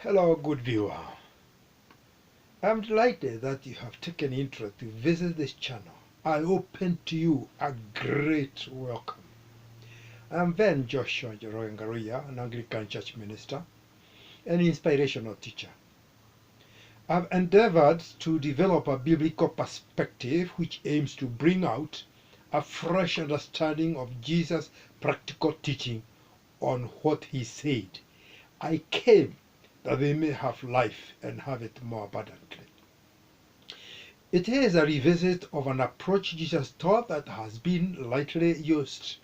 Hello, good viewer. I'm delighted that you have taken interest to visit this channel. I open to you a great welcome. I'm then Joshua Ngaruya, an Anglican church minister, an inspirational teacher. I've endeavored to develop a biblical perspective which aims to bring out a fresh understanding of Jesus' practical teaching on what he said. I came that they may have life and have it more abundantly. It is a revisit of an approach Jesus taught that has been lightly used.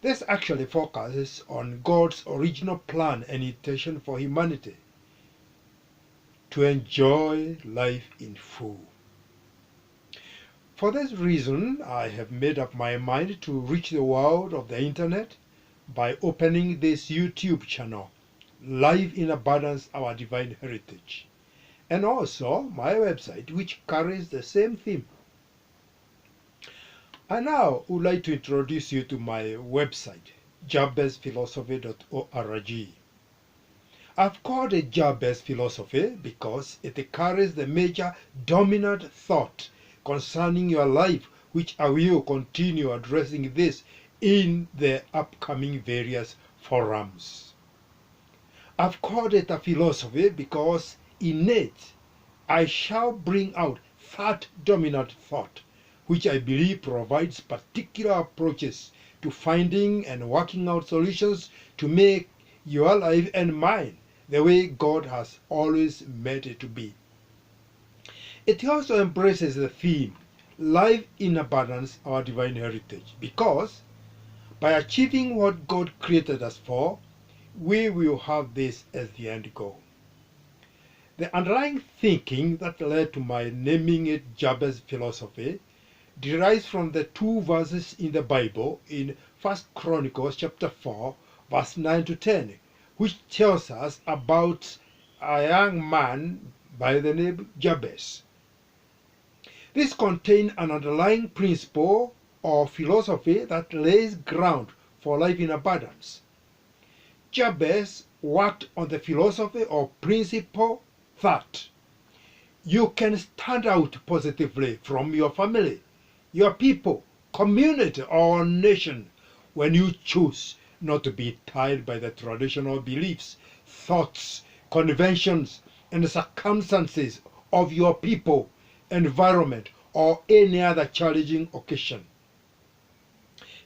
This actually focuses on God's original plan and intention for humanity to enjoy life in full. For this reason, I have made up my mind to reach the world of the internet by opening this YouTube channel, Life in Abundance, Our Divine Heritage, and also my website, which carries the same theme. I now would like to introduce you to my website, jabezphilosophy.org. I've called it Jabez Philosophy because it carries the major dominant thought concerning your life, which I will continue addressing this in the upcoming various forums. I've called it a philosophy because in it I shall bring out that dominant thought, which I believe provides particular approaches to finding and working out solutions to make your life and mine the way God has always meant it to be. It also embraces the theme, Life in Abundance, Our Divine Heritage, because by achieving what God created us for, we will have this as the end goal. The underlying thinking that led to my naming it Jabez Philosophy derives from the two verses in the Bible in 1 Chronicles chapter 4, verse 9 to 10, which tells us about a young man by the name Jabez. This contains an underlying principle or philosophy that lays ground for life in abundance. Jabez worked on the philosophy or principle that you can stand out positively from your family, your people, community, or nation when you choose not to be tied by the traditional beliefs, thoughts, conventions, and circumstances of your people, environment, or any other challenging occasion.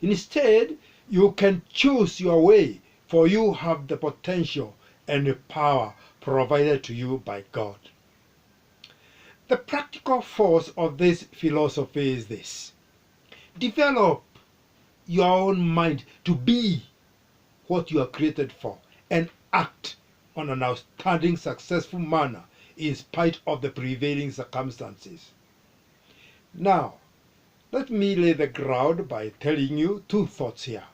Instead, you can choose your way, for you have the potential and the power provided to you by God. The practical force of this philosophy is this: develop your own mind to be what you are created for and act on an outstanding, successful manner in spite of the prevailing circumstances. Now, let me lay the ground by telling you two thoughts here.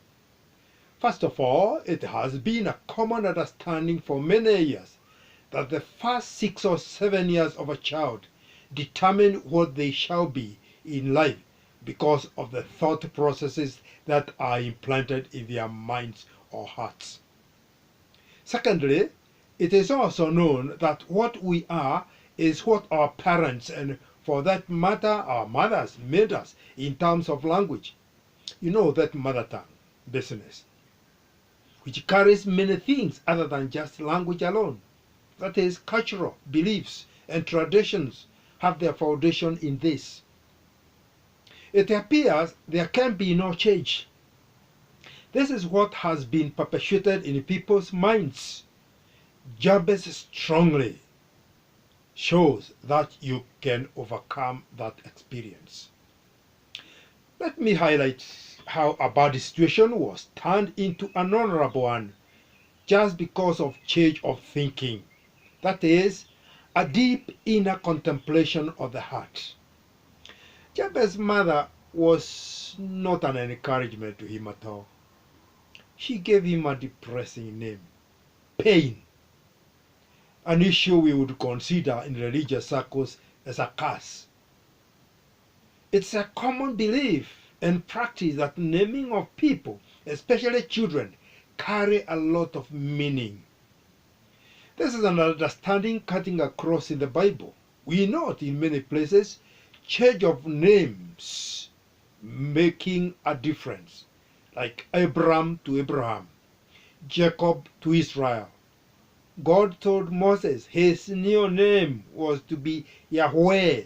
First of all, it has been a common understanding for many years that the first 6 or 7 years of a child determine what they shall be in life because of the thought processes that are implanted in their minds or hearts. Secondly, it is also known that what we are is what our parents, and for that matter our mothers, made us in terms of language. You know, that mother tongue business, which carries many things other than just language alone. That is, cultural beliefs and traditions have their foundation in this. It appears there can be no change. This is what has been perpetuated in people's minds. Jabez strongly shows that you can overcome that experience. Let me highlight how a bad situation was turned into an honorable one just because of change of thinking. That is, a deep inner contemplation of the heart. Jabez's mother was not an encouragement to him at all. She gave him a depressing name, pain, an issue we would consider in religious circles as a curse. It's a common belief and practice that naming of people, especially children, carry a lot of meaning. This is an understanding cutting across in the Bible. We note in many places change of names making a difference, like Abram to Abraham, Jacob to Israel. God told Moses his new name was to be Yahweh.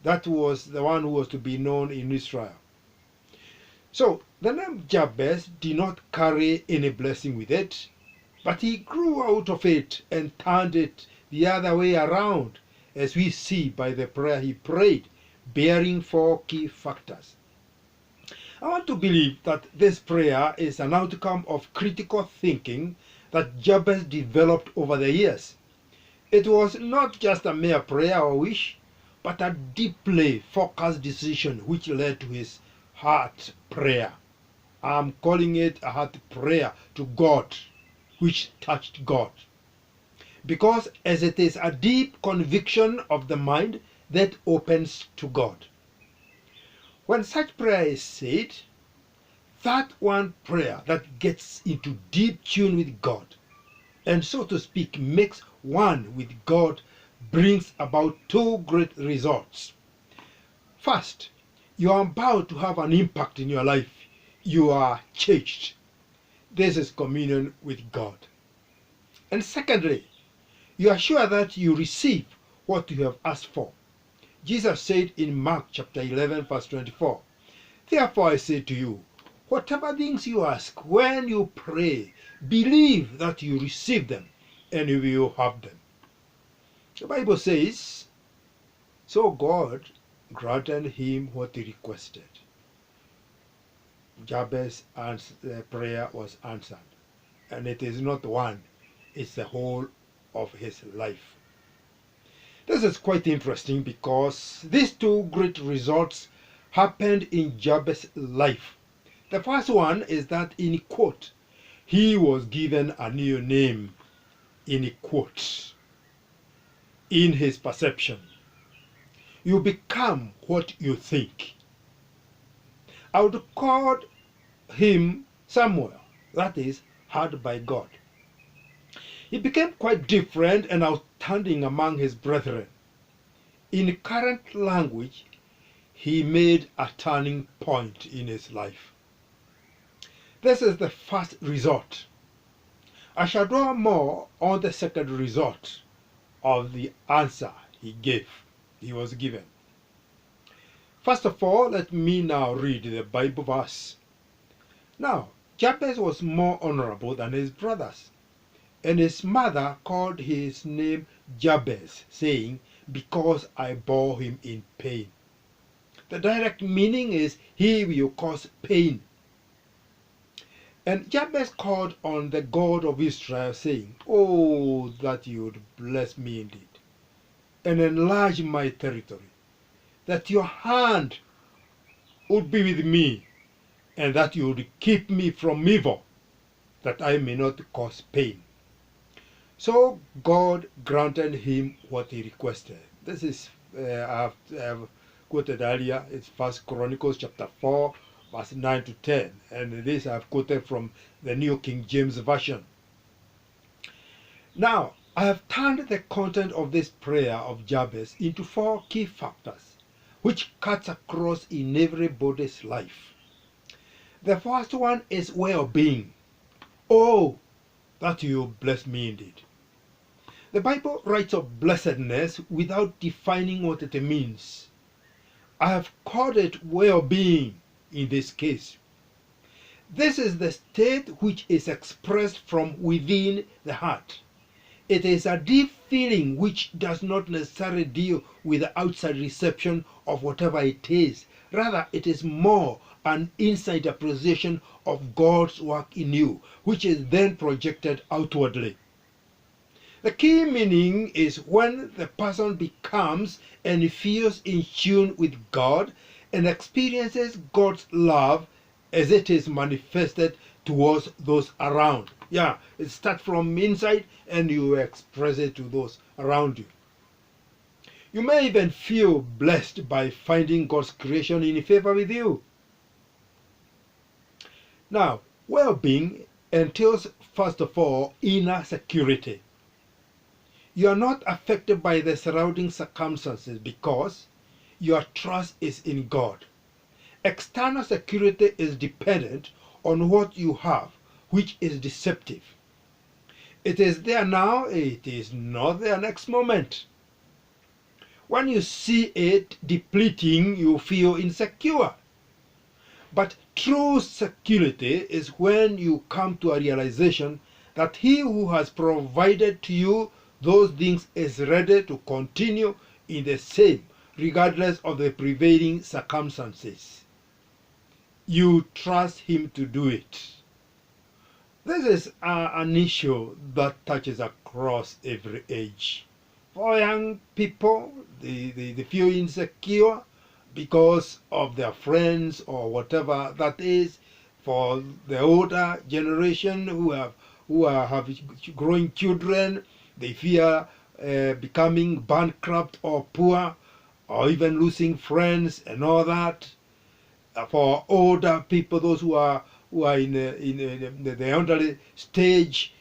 That was the one who was to be known in Israel. So the name Jabez did not carry any blessing with it, but he grew out of it and turned it the other way around, as we see by the prayer he prayed, bearing four key factors. I want to believe that this prayer is an outcome of critical thinking that Jabez developed over the years. It was not just a mere prayer or wish, but a deeply focused decision which led to his heart prayer. I'm calling it a heart prayer to God, which touched God. Because as it is a deep conviction of the mind that opens to God. When such prayer is said, that one prayer that gets into deep tune with God, and so to speak makes one with God, brings about two great results. First, you are about to have an impact in your life. You are changed. This is communion with God. And secondly, you are sure that you receive what you have asked for. Jesus said in Mark chapter 11 verse 24, "Therefore I say to you, whatever things you ask when you pray, believe that you receive them and you will have them." The Bible says, so God granted him what he requested. Jabez's prayer was answered. And it is not one, it's the whole of his life. This is quite interesting because these two great results happened in Jabez's life. The first one is that, in quote, he was given a new name, in quote, in his perception. You become what you think. I would call him Samuel, that is, heard by God. He became quite different and outstanding among his brethren. In current language, he made a turning point in his life. This is the first result. I shall dwell more on the second result of the answer he was given. First of all, let me now read the Bible verse. Now, Jabez was more honorable than his brothers, and his mother called his name Jabez, saying, "Because I bore him in pain." The direct meaning is, he will cause pain. And Jabez called on the God of Israel, saying, "Oh, that you would bless me indeed, and enlarge my territory, that your hand would be with me, and that you would keep me from evil, that I may not cause pain." So God granted him what he requested. This is, I have quoted earlier, it's 1 Chronicles chapter 4, verse 9 to 10. And this I have quoted from the New King James Version. Now, I have turned the content of this prayer of Jabez into four key factors, which cuts across in everybody's life. The first one is well-being. Oh, that you bless me indeed. The Bible writes of blessedness without defining what it means. I have called it well-being in this case. This is the state which is expressed from within the heart. It is a deep feeling which does not necessarily deal with the outside reception of whatever it is. Rather, it is more an inside appreciation of God's work in you, which is then projected outwardly. The key meaning is when the person becomes and feels in tune with God and experiences God's love as it is manifested towards those around. Yeah, it starts from inside and you express it to those around you. You may even feel blessed by finding God's creation in favor with you. Now, well-being entails, first of all, inner security. You are not affected by the surrounding circumstances because your trust is in God. External security is dependent on what you have, which is deceptive. It is there now, it is not there next moment. When you see it depleting, you feel insecure. But true security is when you come to a realization that He who has provided to you those things is ready to continue in the same, regardless of the prevailing circumstances. You trust Him to do it. This is an issue that touches across every age. For young people, they feel insecure because of their friends or whatever that is. For the older generation who have growing children, they fear becoming bankrupt or poor, or even losing friends and all that. For older people, those who are in the elderly stage,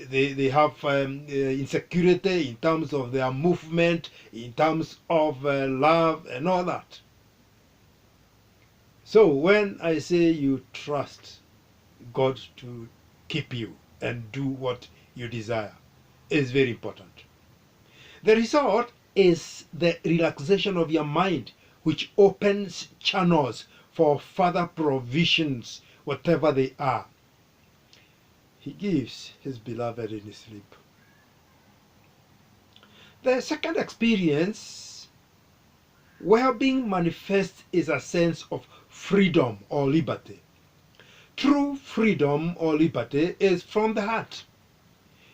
they have insecurity in terms of their movement, in terms of love and all that. So when I say you trust God to keep you and do what you desire, it's very important. The result is the relaxation of your mind, which opens channels for further provisions, whatever they are. He gives His beloved in His sleep. The second experience, well-being manifests, is a sense of freedom or liberty. True freedom or liberty is from the heart.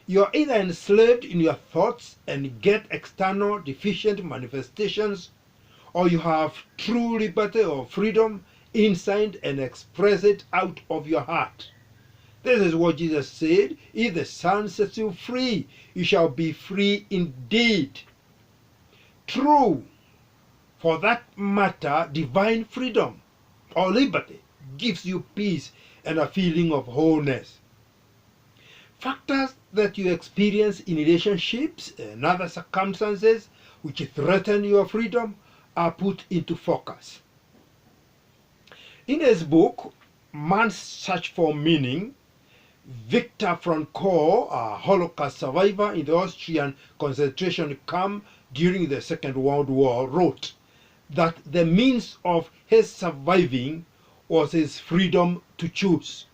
You are either enslaved in your thoughts and get external deficient manifestations, or you have true liberty or freedom inside and express it out of your heart. This is what Jesus said, if the Son sets you free, you shall be free indeed. True, for that matter, divine freedom or liberty gives you peace and a feeling of wholeness. Factors that you experience in relationships and other circumstances which threaten your freedom are put into focus. In his book, Man's Search for Meaning, Viktor Frankl, a Holocaust survivor in the Austrian concentration camp during the Second World War, wrote that the means of his surviving was his freedom to choose.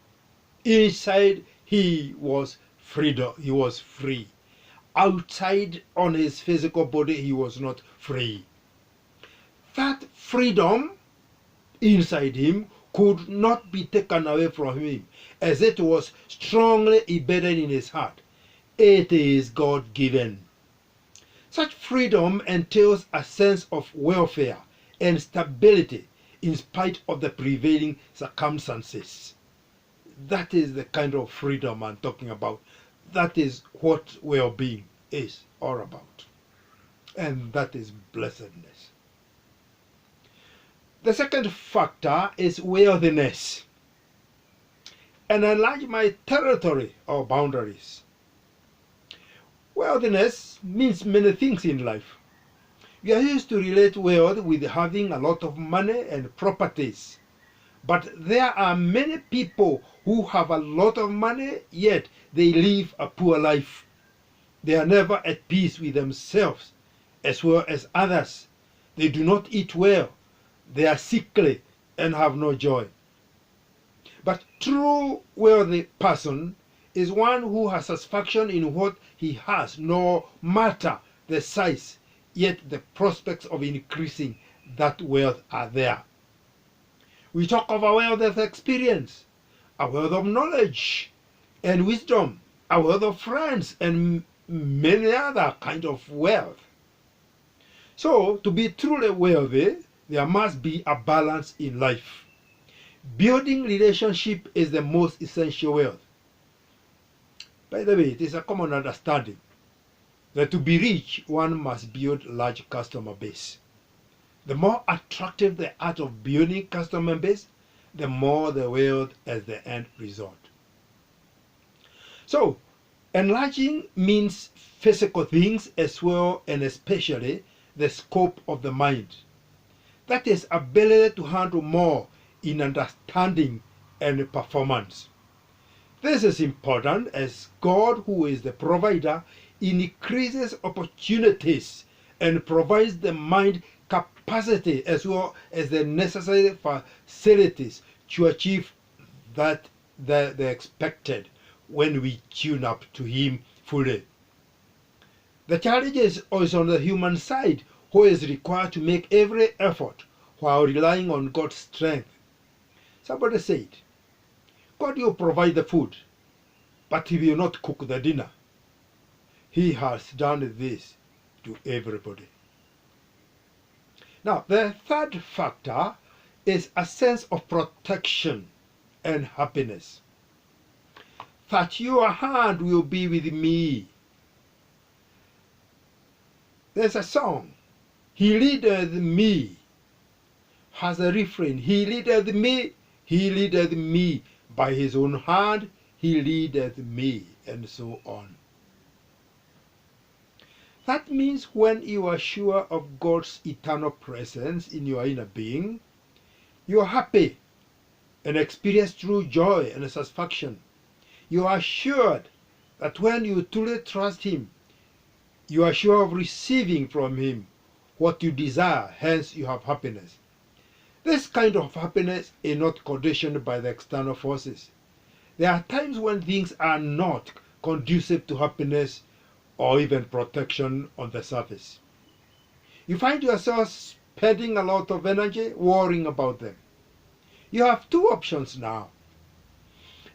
Inside, he was free. Outside, on his physical body, he was not free. That freedom inside him could not be taken away from him, as it was strongly embedded in his heart. It is God-given. Such freedom entails a sense of welfare and stability in spite of the prevailing circumstances. That is the kind of freedom I'm talking about. That is what well-being is all about. And that is blessedness. The second factor is worthiness. And enlarge my territory or boundaries. Worthiness means many things in life. We are used to relate wealth with having a lot of money and properties. But there are many people who have a lot of money, yet they live a poor life. They are never at peace with themselves as well as others. They do not eat well. They are sickly and have no joy. But true wealthy person is one who has satisfaction in what he has, no matter the size, yet the prospects of increasing that wealth are there. We talk of a wealth of experience, a wealth of knowledge and wisdom, a wealth of friends, and many other kind of wealth. So, to be truly wealthy, there must be a balance in life. Building relationship is the most essential wealth. By the way, it is a common understanding that to be rich, one must build a large customer base. The more attractive the art of building customer base, the more the wealth as the end result. So, Enlarging means physical things as well, and especially the scope of the mind. That is ability to handle more in understanding and performance. This is important as God, who is the provider, increases opportunities and provides the mind capacity as well as the necessary facilities to achieve that the expected when we tune up to Him fully. The challenge is also on the human side, who is required to make every effort while relying on God's strength. Somebody said, God will provide the food, but He will not cook the dinner. He has done this to everybody. Now, the third factor is a sense of protection and happiness. That your hand will be with me. There's a song, He leadeth me, has a refrain, He leadeth me, by His own hand, He leadeth me, and so on. That means when you are sure of God's eternal presence in your inner being, you are happy and experience true joy and satisfaction. You are assured that when you truly trust Him, you are sure of receiving from Him what you desire, hence you have happiness. This kind of happiness is not conditioned by the external forces. There are times when things are not conducive to happiness or even protection on the surface. You find yourself spending a lot of energy worrying about them. You have two options now.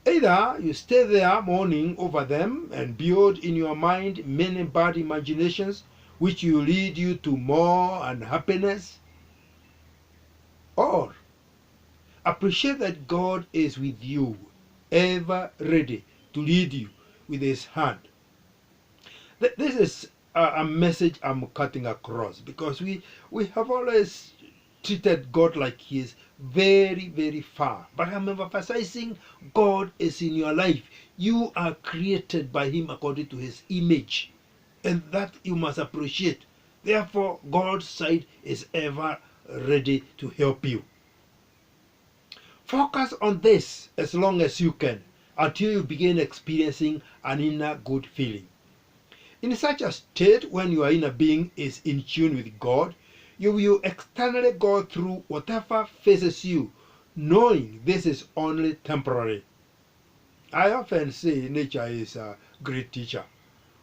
Either you stay there mourning over them and build in your mind many bad imaginations which will lead you to more unhappiness, or appreciate that God is with you, ever ready to lead you with His hand. This is a message I'm cutting across, because we have always treated God like He is very, very far. But I'm emphasizing God is in your life. You are created by Him according to His image, and that you must appreciate. Therefore, God's side is ever ready to help you. Focus on this as long as you can until you begin experiencing an inner good feeling. In such a state, when your inner being is in tune with God, you will externally go through whatever faces you, knowing this is only temporary. I often say nature is a great teacher.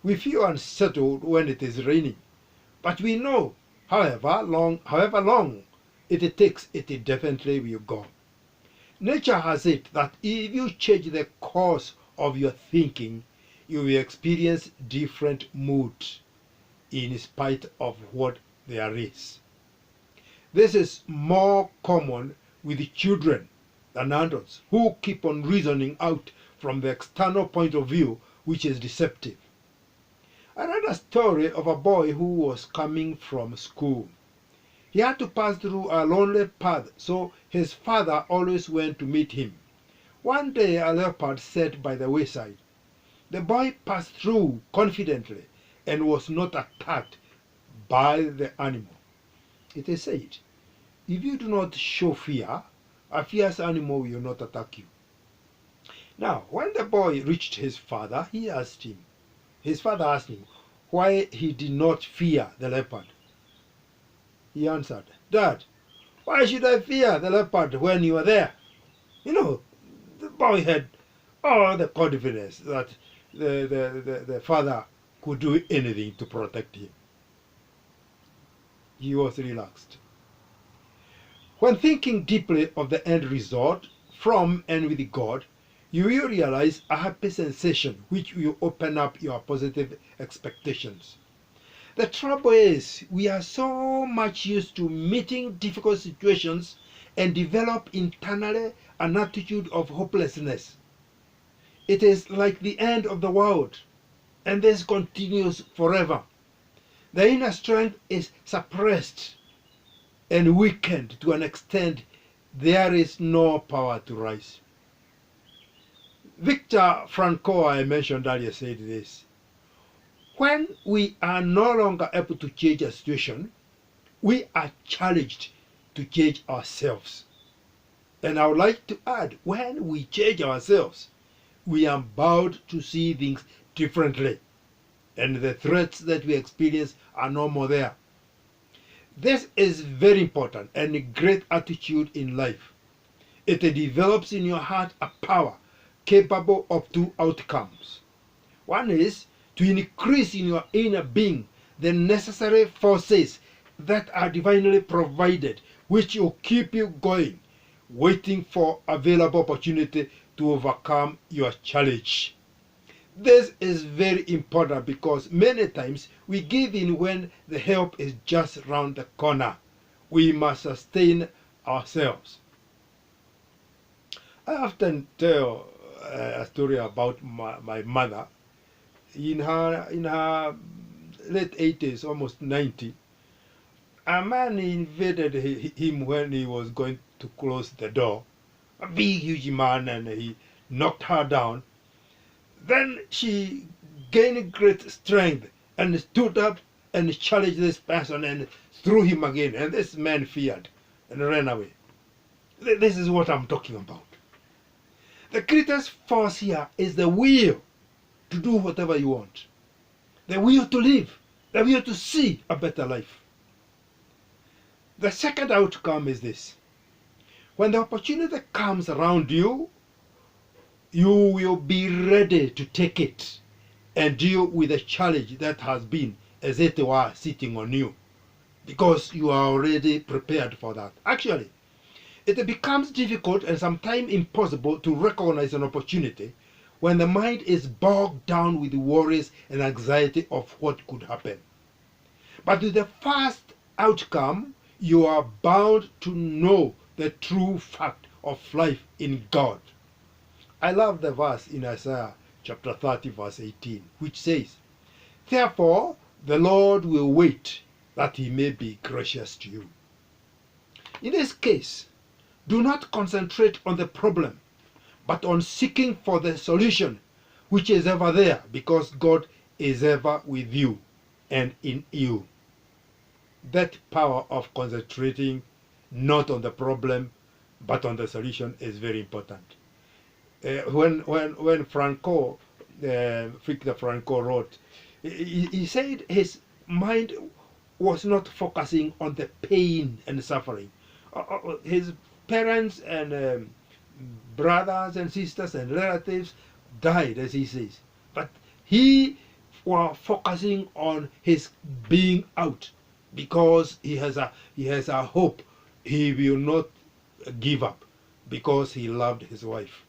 We feel unsettled when it is raining, but we know however long it takes, it definitely will go. Nature has it that if you change the course of your thinking, you will experience different moods in spite of what there is. This is more common with children than adults, who keep on reasoning out from the external point of view, which is deceptive. I read a story of a boy who was coming from school. He had to pass through a lonely path, so his father always went to meet him. One day a leopard sat by the wayside. The boy passed through confidently and was not attacked by the animal. It is said, if you do not show fear, a fierce animal will not attack you. Now, when the boy reached his father, his father asked him why he did not fear the leopard. He answered, Dad, why should I fear the leopard when you are there? The boy had all the confidence that the father could do anything to protect him. He was relaxed. When thinking deeply of the end result from and with God, you will realize a happy sensation which will open up your positive expectations. The trouble is, we are so much used to meeting difficult situations and develop internally an attitude of hopelessness. It is like the end of the world, and this continues forever. The inner strength is suppressed and weakened to an extent there is no power to rise. Viktor Frankl, I mentioned earlier, said this: when we are no longer able to change a situation, we are challenged to change ourselves. And I would like to add, when we change ourselves, we are bound to see things differently, and the threats that we experience are no more there. This is very important and a great attitude in life. It develops in your heart a power capable of two outcomes. One is to increase in your inner being the necessary forces that are divinely provided, which will keep you going, waiting for available opportunity to overcome your challenge. This is very important because many times we give in when the help is just round the corner. We must sustain ourselves. I often tell a story about my mother. In her late 80s, almost 90, a man invaded him when he was going to close the door. A big, huge man, and he knocked her down. Then she gained great strength and stood up and challenged this person and threw him again. And this man feared and ran away. This is what I'm talking about. The greatest force here is the will to do whatever you want, the will to live, the will to see a better life. The second outcome is this: when the opportunity comes around you, you will be ready to take it and deal with the challenge that has been as it were sitting on you, because you are already prepared for that. Actually, it becomes difficult and sometimes impossible to recognize an opportunity when the mind is bogged down with worries and anxiety of what could happen. But with the first outcome, you are bound to know the true fact of life in God. I love the verse in Isaiah chapter 30, verse 18, which says, "Therefore the Lord will wait that he may be gracious to you." In this case, do not concentrate on the problem, but on seeking for the solution, which is ever there, because God is ever with you and in you. That power of concentrating not on the problem, but on the solution is very important. When Frankl, Viktor Frankl wrote, he said his mind was not focusing on the pain and suffering. His parents and brothers and sisters and relatives died, as he says, but he was focusing on his being out, because he has a hope he will not give up, because he loved his wife.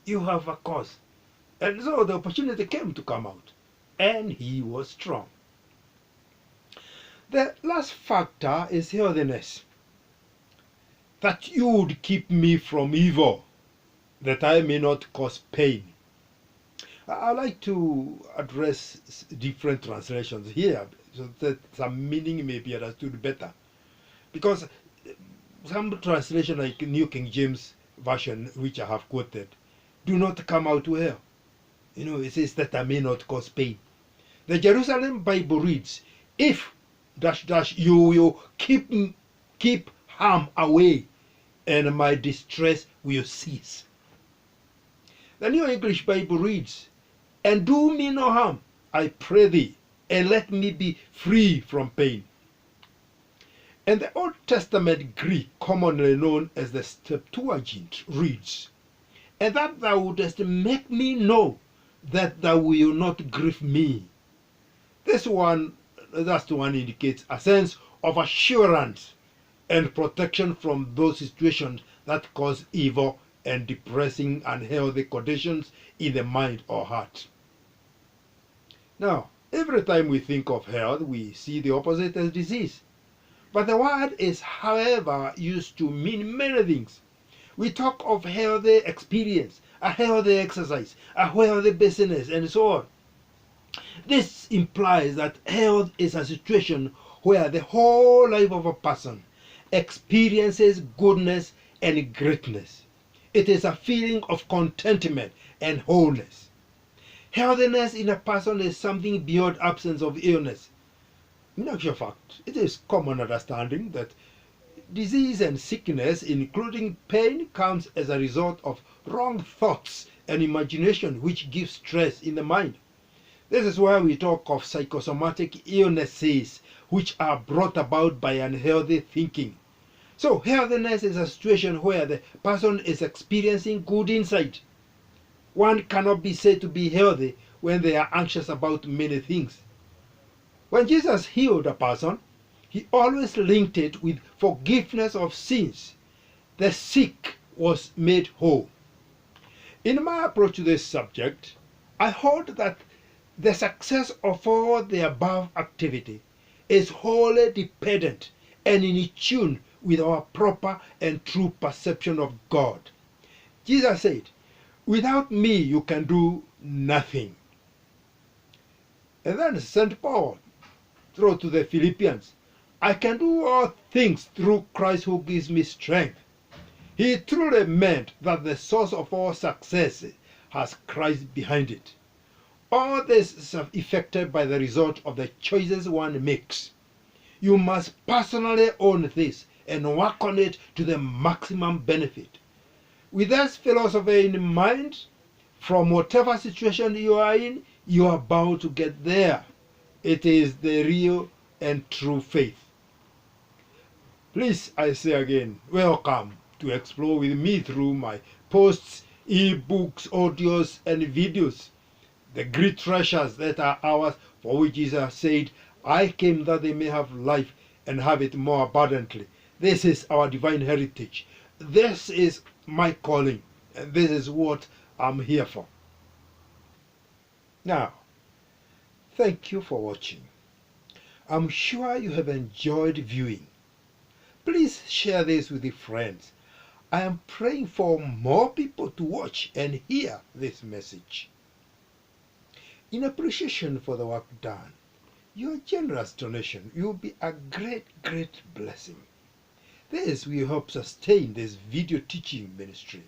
You have a cause, and so the opportunity came to come out, and he was strong. The last factor is healthiness. That you would keep me from evil, that I may not cause pain. I like to address different translations here so that some meaning may be understood better. Because some translation, like New King James Version, which I have quoted, do not come out well. It says that I may not cause pain. The Jerusalem Bible reads, "If ... you will keep harm away, and my distress will cease." The New English Bible reads, "And do me no harm, I pray thee, and let me be free from pain." And the Old Testament Greek, commonly known as the Septuagint, reads, "And that thou wouldest make me know that thou wilt not grieve me." This one, last one, indicates a sense of assurance and protection from those situations that cause evil and depressing, unhealthy conditions in the mind or heart. Now, every time we think of health, we see the opposite as disease. But the word is, however, used to mean many things. We talk of healthy experience, a healthy exercise, a healthy business, and so on. This implies that health is a situation where the whole life of a person experiences goodness and greatness. It is a feeling of contentment and wholeness. Healthiness in a person is something beyond absence of illness. In actual fact, it is common understanding that disease and sickness, including pain, comes as a result of wrong thoughts and imagination which give stress in the mind. This is why we talk of psychosomatic illnesses which are brought about by unhealthy thinking. So healthiness is a situation where the person is experiencing good insight. One cannot be said to be healthy when they are anxious about many things. When Jesus healed a person, he always linked it with forgiveness of sins. The sick was made whole. In my approach to this subject, I hold that the success of all the above activity is wholly dependent and in tune with our proper and true perception of God. Jesus said, "Without me you can do nothing." And then St. Paul wrote to the Philippians, "I can do all things through Christ who gives me strength." He truly meant that the source of all success has Christ behind it. All this is effected by the result of the choices one makes. You must personally own this and work on it to the maximum benefit. With this philosophy in mind, from whatever situation you are in, you are bound to get there. It is the real and true faith. Please, I say again, welcome to explore with me through my posts, e-books, audios, and videos. The great treasures that are ours, for which Jesus said, "I came that they may have life and have it more abundantly." This is our divine heritage. This is my calling, and this is what I'm here for. Now, thank you for watching. I'm sure you have enjoyed viewing. Please share this with your friends. I am praying for more people to watch and hear this message. In appreciation for the work done, your generous donation will be a great, great blessing. This will help sustain this video teaching ministry,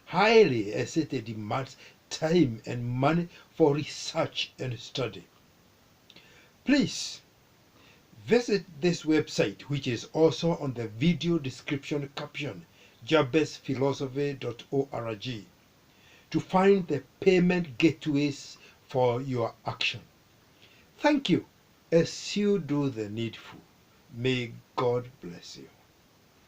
highly as it demands time and money for research and study. Please visit this website, which is also on the video description caption, jabezphilosophy.org, to find the payment gateways for your action. Thank you as you do the needful. May God bless you.